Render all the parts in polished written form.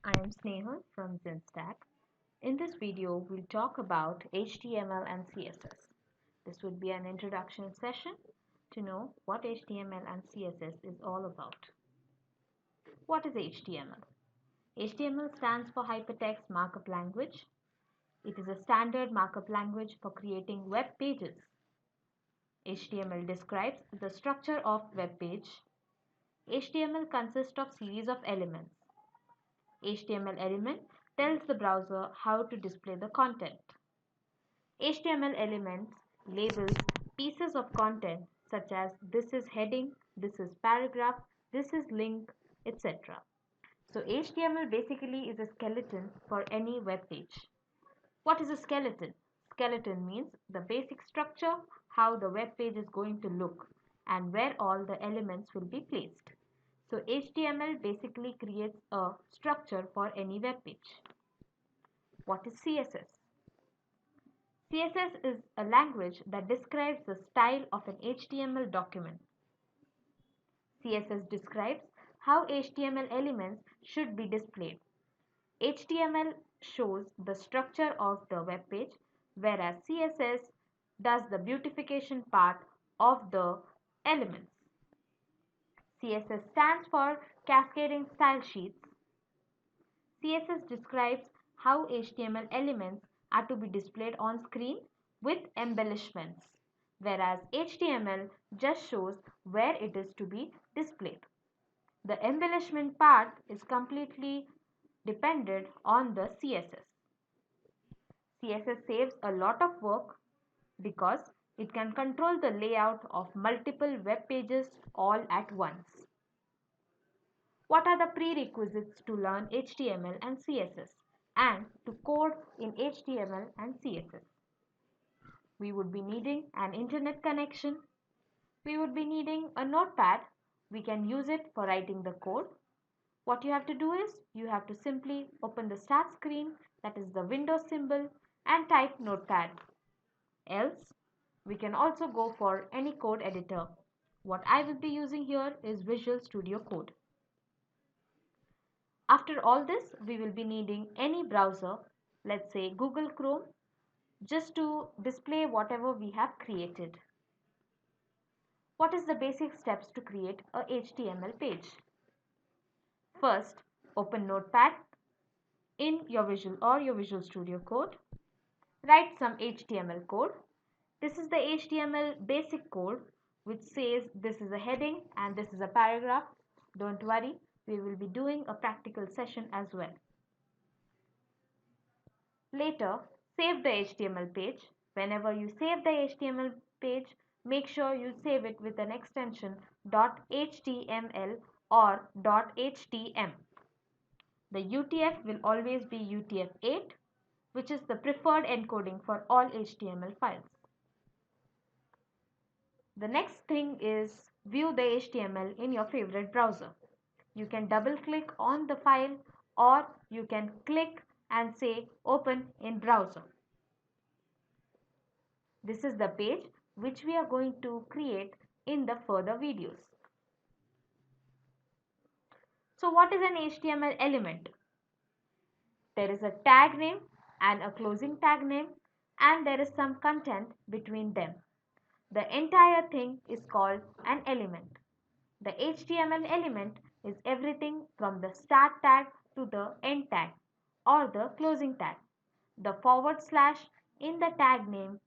I am Sneha from Xenstack. In this video, we'll talk about HTML and CSS. This would be an introduction session to know what HTML and CSS is all about. What is HTML? HTML stands for Hypertext Markup Language. It is a standard markup language for creating web pages. HTML describes the structure of web page. HTML consists of series of elements. HTML element tells the browser how to display the content. HTML elements labels pieces of content such as this is heading, this is paragraph, this is link, etc. So HTML basically is a skeleton for any web page. What is a skeleton? Skeleton means the basic structure, how the web page is going to look and where all the elements will be placed. So HTML basically creates a structure for any web page. What is CSS? CSS is a language that describes the style of an HTML document. CSS describes how HTML elements should be displayed. HTML shows the structure of the web page, whereas CSS does the beautification part of the elements. CSS stands for Cascading Style Sheets. CSS describes how HTML elements are to be displayed on screen with embellishments, whereas HTML just shows where it is to be displayed. The embellishment part is completely dependent on the CSS. CSS saves a lot of work because it can control the layout of multiple web pages all at once. What are the prerequisites to learn HTML and CSS and to code in HTML and CSS? We would be needing an internet connection. We would be needing a notepad. We can use it for writing the code. What you have to do is you have to simply open the start screen, that is the Windows symbol, and type notepad. Else, we can also go for any code editor. What I will be using here is Visual Studio Code. After all this, we will be needing any browser, let's say Google Chrome, just to display whatever we have created. What is the basic steps to create a HTML page? First, open Notepad in your Visual Studio Code. Write some HTML code. This is the HTML basic code which says this is a heading and this is a paragraph. Don't worry, we will be doing a practical session as well. Later, save the HTML page. Whenever you save the HTML page, make sure you save it with an extension .html or .htm. The UTF will always be UTF-8, which is the preferred encoding for all HTML files. The next thing is view the HTML in your favorite browser. You can double click on the file or you can click and say open in browser. This is the page which we are going to create in the further videos. So what is an HTML element? There is a tag name and a closing tag name and there is some content between them. The entire thing is called an element. The HTML element is everything from the start tag to the end tag or the closing tag. The forward slash in the tag name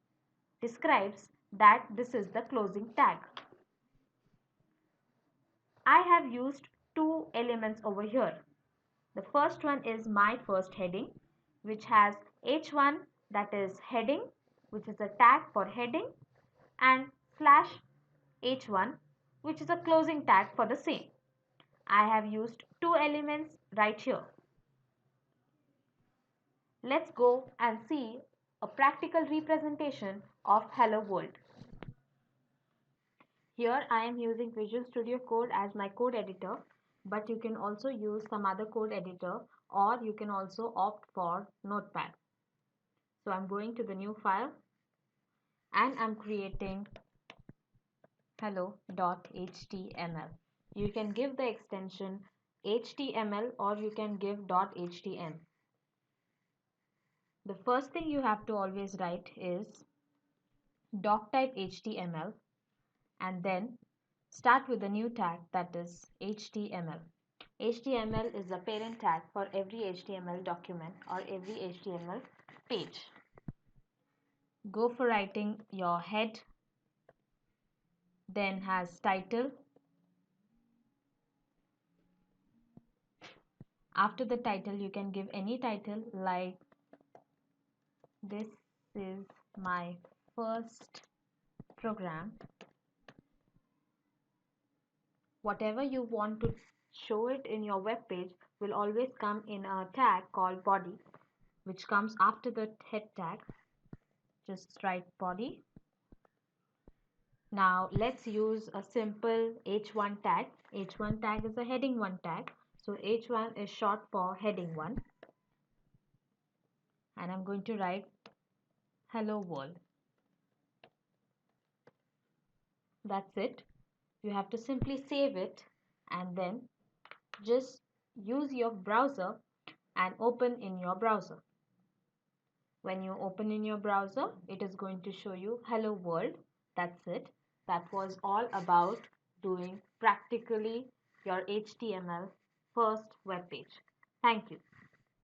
describes that this is the closing tag. I have used two elements over here. The first one is my first heading, which has h1, that is heading, which is a tag for heading, and slash h1, which is a closing tag for the same. I have used two elements right here. Let's go and see a practical representation of Hello World. Here I am using Visual Studio Code as my code editor, but you can also use some other code editor or you can also opt for Notepad. So I'm going to the new file and I'm creating hello.html. You can give the extension HTML, or you can give .htm. The first thing you have to always write is doc type HTML, and then start with a new tag, that is HTML. HTML is a parent tag for every HTML document or every HTML page. Go for writing your head, then has title. After the title, you can give any title like this is my first program. Whatever you want to show it in your web page will always come in a tag called body, which comes after the head tag. Just write body. Now let's use a simple h1 tag. H1 tag is a heading 1 tag. So h1 is short for heading 1. And I'm going to write hello world. That's it. You have to simply save it and then just use your browser and open in your browser. When you open in your browser, it is going to show you hello world. That's it. That was all about doing practically your HTML first web page. Thank you.